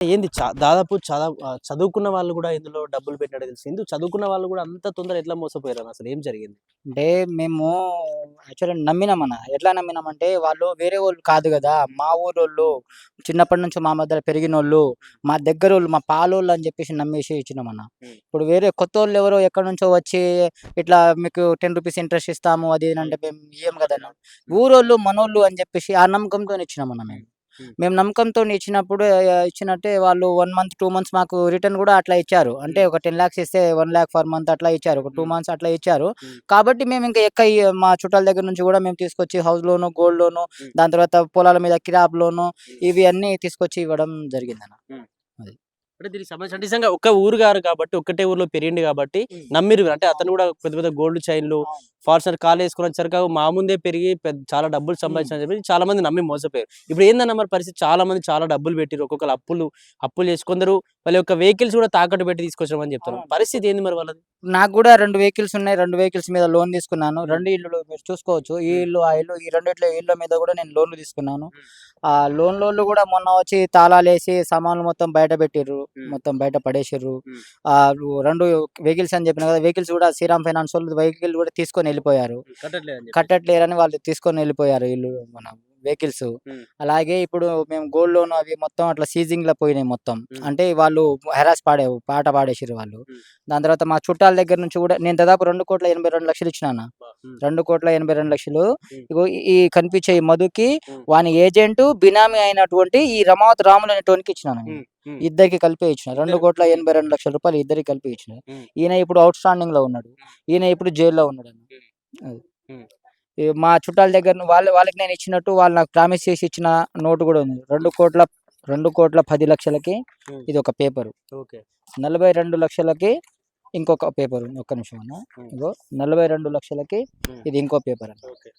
ఏంది దాదాపు చదువుకున్న వాళ్ళు గూడా ఇందులో డబ్బులు పెట్టినట్టు తెలుసు. ఎందుకు చదువుకున్న వాళ్ళు గూడా అంత తొందర ఎట్లా మోసపోయారని అసలు ఏం జరిగింది? అంటే మేము యాక్చువల్‌గా నమ్మినామన్న. ఎట్లా నమ్మినామంటే వాళ్ళు వేరే వోళ్ళు కాదు గదా! మా ఊరోళ్ళు. చిన్నప్పటి నుంచి మా మధ్యల పెరిగినోళ్ళు, మా దగ్గరోళ్ళు, మా పాలోళ్ళు అని జెప్పేసి నమ్మేసి ఇచ్చినామన్న. హ్మ్. ఇప్పుడు వేరే కొత్తోళ్ళెవరో ఎక్కడి నుంచో వచ్చి ఇట్లా మీకు రూ. 10 ఇంట్రెస్ట్ ఇస్తాము అది ఇది అంటే మేము ఇయ్యం గదన్న. హ్మ్. ఊరోళ్ళు, మనోళ్ళు అని జెప్పేసి ఆ నమ్మకంతోని ఇచ్చినామన్న హ్మ్. మేము. హ్మ్. మేము నమ్మకంతోని ఇచ్చినప్పుడు ఇచ్చినట్టే వాళ్ళు 1 మంత్, 2 మంత్స్ మాకు రిటర్న్ గూడా అట్లా ఇచ్చారు. అంటే హ్మ్. ఒక 10,00,000 ఇస్తే 1,00,000 పర్ మంత్ అట్లా ఇచ్చారు. ఒక 2 హ్మ్. మంత్స్ అట్లా ఇచ్చారు. హ్మ్. కాబట్టి మేమింక మా చుట్టాల దగ్గర నుంచి గూడా మేము తీసుకొచ్చి హౌస్ లోను, గోల్డ్ లోను, హ్మ్. దాని తర్వాత పొలాల మీద కిరాప్ లోను హ్మ్. ఇవి అన్నీ తీసుకొచ్చి ఇవ్వడం జరిగిందన్న. హ్మ్. అది. అంటే దీనికి సంబంధించి నిజంగా ఒక్క ఊరు గారు కాబట్టి, ఒక్కటే ఊర్లో పెరిగిండు గాబట్టి నమ్మిర్రు. అంటే అతను అవును. గూడా పెద్ద పెద్ద గోల్డ్ చైన్‌లు, అవును. ఫార్చునర్ కార్‌లేసుకొని వచ్చేసరికి మా ముందే పెరిగి చాలా డబ్బులు హ్మ్. సంపాదించాడని చెప్పి చాలా మంది నమ్మి మోసపోయారు. ఇప్పుడు ఏందన్న మరి పరిస్థితి చాలా మంది చాలా డబ్బులు పెట్టిర్రు. ఒక్కొక్కళ్ళు అప్పులు చేసి కొందరు వాళ్ళ యొక్క వెహికల్స్ గూడా తాకట్టు పెట్టి తీసుకొచ్చినామని చెప్తున్నారు. అవును. పరిస్థితి ఏంది మరి వాళ్ళది? నాకు గూడా 2 వెహికల్స్ ఉన్నాయి. 2 వెహికల్స్ మీద లోన్ తీసుకున్నాను. హ్మ్. 2 ఇల్లులు మీరు చూసుకోవచ్చు. ఈ హ్మ్. ఇల్లు, ఆ ఇల్లు ఈ రెండిట్లో ఇళ్ళ మీద గూడా నేను లోన్‌లు తీసుకున్నాను. హ్మ్. లోన్‌లోళ్ళు గూడా మొన్న వచ్చి తాళాలేసి సామాన్లు మొత్తం బయట పెట్టిర్రు. హ్మ్. మొత్తం బయట పడేసిర్రు. హ్మ్. 2 వెహికల్స్ అని చెప్పినా గదా! వెహికల్స్ గూడా శ్రీరామ్ ఫైనాన్స్ వోళ్ళు వెహికల్ గూడా తీసుకొనెళ్ళిపోయారు. హ్మ్. కట్టట్లేదని జెప్పేసి. కట్టట్లేరని వాళ్ళు తీసుకొనెళ్ళిపోయారు మన వెహికల్స్. హ్మ్. అలాగే ఇప్పుడు మేము గోల్డ్ లోన్ అవి మొత్తం అట్లా సీజింగ్‌లో పోయినాయి మొత్తం. హ్మ్. అంటే వాళ్ళు పాట పాడేసిర్రు వాళ్ళు. హ్మ్. దాని తర్వాత మా చుట్టాల దగ్గర నుంచి గూడా నేను దాదాపు 2,82,00,000 ఇచ్చినా అన్న. అబ్బా! హ్మ్. 2,82,00,000 హ్మ్. ఇగో ఈ కనిపించే ఈ మధుకి, హ్మ్. వాని ఏజెంటు, బినామీ అయినటువంటి ఈ రమావత్ రాములు అనేటోనికి ఇచ్చినాను నేను. హ్మ్. హ్మ్. ఇద్దరికి కలిపే ఇచ్చిన. ఇద్దరు. 2,82,00,000 ఇద్దరికి కలిపి ఇచ్చిన. హ్మ్. ఈయన ఇప్పుడు ఔట్ స్టాండింగ్‌లో ఉన్నాడు. హ్మ్. ఈయన ఇప్పుడు జైల్‌లో ఉన్నాడన్న. హ్మ్. అది. హ్మ్. ఈ మా చుట్టాల దగ్గర వాళ్ళకి నేను ఇచ్చినట్టు వాళ్ళు నాకు ప్రామిస్ చేసి ఇచ్చిన నోట్ గూడా ఉంది. 2,10,00,000కి హ్మ్. ఇదొక పేపరు. ఓకే. 42,00,000కి ఇంకొక పేపర్ ఉంది. ఒక్క నిమిషం అన్న. హ్మ్. ఇగో 42,00,000కి హ్మ్. ఇది ఇంకో పేపర్ అన్న. ఓకే.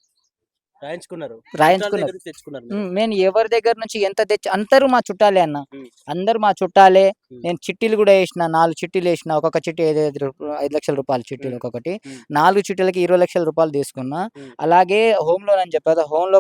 రాయించుకున్నారు. చుట్టాల దగ్గర రాయించుకున్నారు. నుంచి తెచ్చుకున్నారు మీరు. నేను ఎవరి దగ్గర నుంచి ఎంత తెచ్చి అందరూ మా చుట్టాలే అన్న. హ్మ్. అందరూ మా చుట్టాలే. హ్మ్. నేను చిట్టీలు గూడా ఏసిన. 4 చిట్టీలేసిన. ఒక్కొక్క చిట్టి ₹5,00,000 చిట్టీలు హ్మ్. ఒక్కొక్కటి. హ్మ్. 4 చిట్టీలకి ₹20,00,000 తీసుకున్నా. హ్మ్. అలాగే హోమ్ లోన్ అని చెప్పా కదా! హోమ్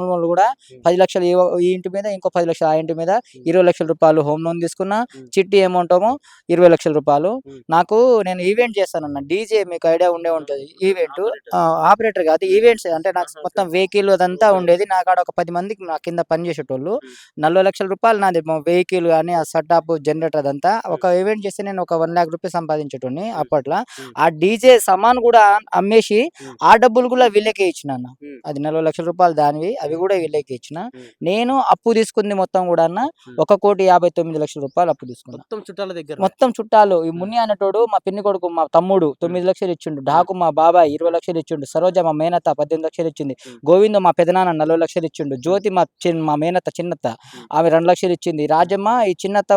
లోన్ గూడా హ్మ్. 10,00,000 ఈ ఇంటి మీద ఇంకో 10,00,000 ఆ ఇంటి మీద హ్మ్. ₹20,00,000 హోమ్ లోన్ తీసుకున్నా. హ్మ్. చిట్టి అమౌంట్ ఏమో ₹20,00,000. హ్మ్. నాకు నేను ఈవెంట్ చేస్తానన్న. డీజే మీకు ఐడియా ఉండే ఉంటది. అంటే ఈవెంటు ఆపరేటర్. ఆపరేటర్ కాదు. ఈవెంట్స్ అంటే నాకు ఆహా! ఓకే. మొత్తం వెహికల్ అదంతా ఓకే. ఉండేది. నాకాడ ఒక 10 మందికి నా కింద పనిచేసేటోళ్ళు. హ్మ్. ₹40,00,000 నాది వెహికల్ గాని, ఆ సెటప్, జనరేటర్ అదంతా. ఒక హ్మ్. ఈవెంట్ చేస్తే నేను ఒక ₹1,00,000 సంపాదించేటోడిని హ్మ్. అప్పట్ల. హ్మ్. ఆ డీజే సామాను గూడా అమ్మేసి, హ్మ్. ఆ డబ్బులు గూడా వీళ్ళకే ఇచ్చినన్న. హ్మ్. అది ₹40,00,000 దానివి. అవి హ్మ్. గూడా వీళ్ళకే ఇచ్చిన. హ్మ్. నేను అప్పు తీసుకుంది మొత్తం గూడా అన్న హ్మ్. ₹1,59,00,000 అప్పు తీసుకున్నా. మొత్తం చుట్టాల దగ్గరనే. మొత్తం చుట్టాలు. ఈ హ్మ్. మున్ని అనేటోడు మా పిన్ని కొడుకు, మా తమ్ముడు హ్మ్. 9,00,000 ఇచ్చిండు. హ్మ్. డాకు మా బాబాయ్ 20,00,000 ఇచ్చిండు. సరోజ మా మేనత్త 18,00,000 ఇచ్చింది. హ్మ్. గోవిందు మా పెదనాన్న 40,00,000 ఇచ్చిండు. హ్మ్. జ్యోతి మా మేనత్త చిన్నత్త హ్మ్. ఆమె 2,00,000 ఇచ్చింది. హ్మ్. రాజమ్మ ఈ చిన్నత్త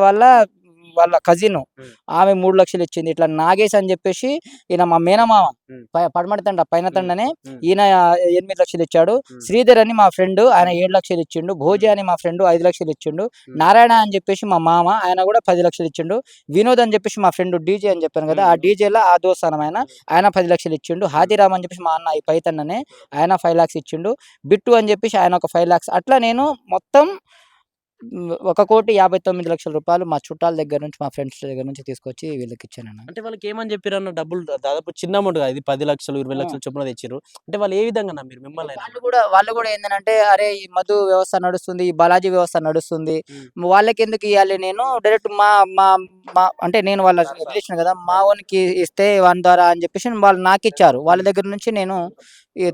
వాళ్ళ కజిను. హ్మ్. ఆమె 3,00,000 ఇచ్చింది. ఇట్లా నాగేష్ అని జెప్పేసి ఈయన మా మేనమామ. హ్మ్. పడమటి తండ పైన హ్మ్. తండనే. హ్మ్. ఈయన 8,00,000 ఇచ్చాడు. హ్మ్. శ్రీధర్ అని మా ఫ్రెండు ఆయన హ్మ్. 7,00,000 ఇచ్చిండు. భోజి హ్మ్. అని మా ఫ్రెండు 5,00,000 ఇచ్చిండు. హ్మ్. నారాయణ అని జెప్పేసి మా మామ ఆయన గూడా 10,00,000 ఇచ్చిండు. వినోద్ అని జెప్పేసి మా ఫ్రెండ్ డీజే అని చెప్పాను గదా! హ్మ్. ఆ డీజే‌ల ఆ దోస్తానం ఆయన. హ్మ్. ఆయన 10,00,000 ఇచ్చిండు. హ్మ్. హాతీరామ్ అని జెప్పేసి మా అన్న ఈ పైతన్ననే. ఆయన 5,00,000 ఇచ్చిండు. బిట్టు అని జెప్పేసి ఆయన ఒక 5,00,000 అట్లా నేను మొత్తం ₹1,59,00,000 మా చుట్టాల దగ్గర నుంచి, మా ఫ్రెండ్స్ దగ్గర నుంచి తీసుకొచ్చి వీళ్ళకిచ్చానన్న. అంటే వాళ్ళకేమని జెప్పిరన్న డబ్బులు దాదాపు చిన్న అమౌంట్ గాదు. ఇది 10,00,000, ఆ! 20,00,000 చొప్పున తెచ్చిర్రు. అంటే వాళ్ళు ఏ విధంగా నమ్మిర్రు మిమ్మల్నే నమ్మిర్రా? వాళ్ళు గూడా ఏందనంటే, అరే! ఈ మధు వ్యవస్థ నడుస్తుంది. ఈ బాలాజీ వ్యవస్థ నడుస్తుంది. హ్మ్. వాళ్ళకెందుకు ఇయ్యాలి నేను డైరెక్ట్ మా మా మా అంటే నేను వాళ్ళ రిలేషన్ గదా! మా వోనికి ఇస్తే వాని ద్వారా అని జెప్పేసి వాళ్ళు నాకిచ్చారు. వాళ్ళ హ్మ్. దగ్గర నుంచి నేను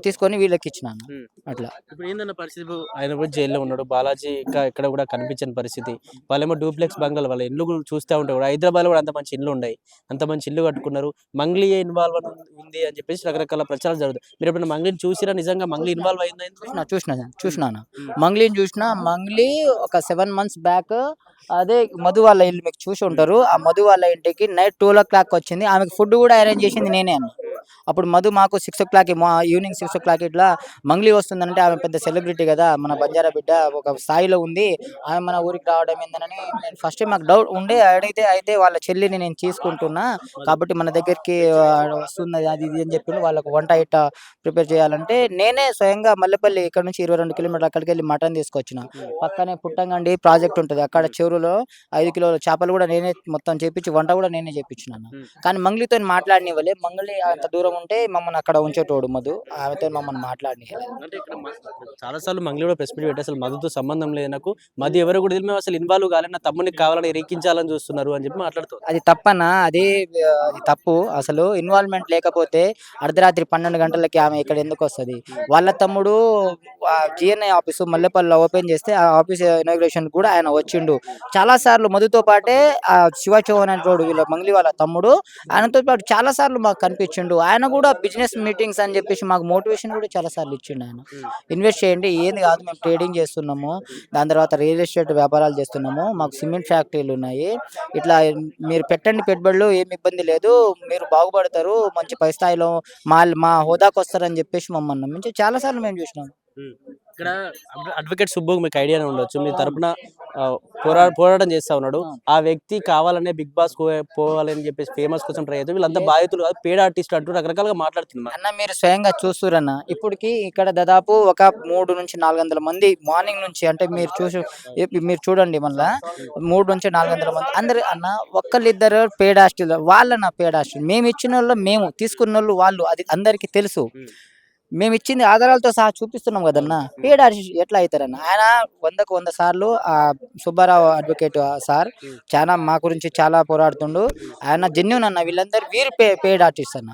తీసుకొని వీళ్ళకిచ్చినా అన్న. హ్మ్. అట్లా. ఇప్పుడేందన్న పరిస్థితి ఆయన కూడా జైల్‌లో ఉన్నాడు. బాలాజీ ఇంకా ఎక్కడ కూడా కనిపించని పరిస్థితి. వాళ్ళేమో డూప్లెక్స్ బంగాలు వాళ్ళ ఇల్లు కూడా చూస్తా ఉంటే కూడా హైదరాబాద్‌లో కూడా అంత మంచి ఇల్లుండయి. అంత మంచి ఇల్లు కట్టుకున్నారు. మంగ్లీయే ఇన్వాల్వ్ ఉంది అని చెప్పేసి రకరకాల ప్రచారాలు జరుగుతాయి. మీరెప్పుడైనా మంగ్లీని చూసిర్రా? నిజంగా మంగ్లీ చూషినా. ఇన్వాల్వ్ అయిందా ఇందులో? హ్మ్. చూషినాను. హ్మ్. మంగ్లీని జూషినా. మంగ్లీ ఒక 7 మంత్స్ బ్యాక్ అదే మధు వాళ్ళ ఇల్లు మీకు చూసి హ్మ్. ఉంటారు. ఆ మధు వాళ్ళ ఇంటికి నైట్ 12:00 వచ్చింది. ఆమెకు ఫుడ్ గూడా అరేంజ్ చేసింది నేనే అన్న. అప్పుడు మధు మాకు 6 o'clock ఈవినింగ్ 6 o'clock ఇట్లా మంగ్లీ వస్తుందంటే ఆమె పెద్ద సెలబ్రిటీ కదా, మన బంజారా బిడ్డ ఒక స్థాయిలో ఉంది, ఆమె మన ఊరికి రావడం ఏందని నేను ఫస్ట్ టైం మాకు డౌట్ ఉండే అడిగితే, అయితే వాళ్ళ చెల్లిని నేను తీసుకుంటున్నా కాబట్టి మన దగ్గరికి వస్తుంది అది ఇది అని చెప్పి వాళ్ళకు వంట ఇట్ట ప్రిపేర్ చేయాలంటే నేనే స్వయంగా మల్లెపల్లి ఇక్కడ నుంచి 22 కిలోమీటర్లు అక్కడికి వెళ్ళి మటన్ తీసుకొచ్చిన. పక్కనే పుట్టంగండి ప్రాజెక్ట్ ఉంటుంది, అక్కడ చెరువులో 5 కిలోల చేపలు కూడా నేనే మొత్తం చేపించి వంట కూడా నేనే చేపించినాను. కానీ మంగ్లీతో మాట్లాడనివ్వలే, మంగ్లీ అంత దూరం ఉంటే మమ్మల్ని అక్కడ ఉంచేటోడు మధు, ఆమెతో మమ్మల్ని మాట్లాడనివ్వలేదు. అంటే ఇక్కడ చాలా సార్లు మంగ్లీ కూడా ప్రెస్ మీట్ పెట్టి అసలు మధుతో సంబంధం లేదు నాకు, మధు ఎవరు కూడా తెలియదు, మేము అసలు ఇన్వాల్వ్ కాలేదు, నా తమ్మునికి కావాలని రేకించాలని చూస్తున్నారు అని చెప్పి మాట్లాడుతారు. అది తప్పనా? అది తప్పు. అసలు ఇన్వాల్వ్‌మెంట్ లేకపోతే అర్ధరాత్రి 12 గంటలకి ఆమె ఇక్కడ ఎందుకొస్తది? వాళ్ళ తమ్ముడు జీఎన్ఐ ఆఫీసు మల్లెపల్లిలో ఓపెన్ చేస్తే ఆ ఆఫీస్ ఇనాగ్రేషన్ కూడా ఆయన వచ్చిండు. చాలా సార్లు మధుతో పాటే శివ చౌహాన్ అనేటోడు వీళ్ళ మంగ్లీ వాళ్ళ తమ్ముడు, ఆయనతో పాటు చాలా సార్లు మాకు కనిపించిండు. ఆయన కూడా బిజినెస్ మీటింగ్స్ అని చెప్పేసి మాకు మోటివేషన్ కూడా చాలా సార్లు ఇచ్చిండు ఆయన. ఇన్వెస్ట్ చేయండి, ఏంది కాదు మేము ట్రేడింగ్ చేస్తున్నాము, దాని తర్వాత రియల్ ఎస్టేట్ వ్యాపారాలు చేస్తున్నాము, మాకు సిమెంట్ ఫ్యాక్టరీలు ఉన్నాయి, ఇట్లా మీరు పెట్టండి పెట్టుబడులు, ఏమి ఇబ్బంది లేదు, మీరు బాగుపడతారు, మంచి పై స్థాయిలో మా హోదాకు వస్తారని చెప్పేసి మమ్మల్ని నమ్మించి చాలా సార్లు మేము చూసినాం. ఇక్కడ అడ్వకేట్ సుబ్బు మీకు ఐడియానే ఉండొచ్చు, మీ తరపున పోరాటం చేస్తా ఉన్నాడు, ఆ వ్యక్తి కావాలనే బిగ్ బాస్ పోవాలని చెప్పేసి ఫేమస్ కోసం ట్రై అవుతుంది, వీళ్ళంతా బాధితులు కాదు పేడ ఆర్టిస్ట్ అంటూ రకరకాలుగా మాట్లాడుతున్నారు. అన్న మీరు స్వయంగా చూస్తురన్న, ఇప్పటికి ఇక్కడ దాదాపు ఒక 3 నుంచి 400 మంది మార్నింగ్ నుంచి, అంటే మీరు చూడండి మళ్ళా 3 నుంచి 400 మంది అందరు అన్న, ఒక్కళ్ళిద్దరు పేడ్ హాస్టల్ వాళ్ళన్న, పేడ్ హాస్టల్ మేము ఇచ్చిన వాళ్ళు, మేము తీసుకున్న వాళ్ళు వాళ్ళు, అది అందరికీ తెలుసు. మేము ఇచ్చింది ఆధారాలతో సహా చూపిస్తున్నాం కదన్న. పేడ్ ఆర్టిస్ట్ ఎట్లా అవుతారన్న? ఆయన 100కు 100 సార్లు సుబ్బారావు అడ్వకేట్ సార్ చాలా మా గురించి చాలా పోరాడుతుండు, ఆయన జెన్యూన్ అన్న. వీళ్ళందరూ వీరు పేడ్ ఆర్టిస్ట్ అన్న.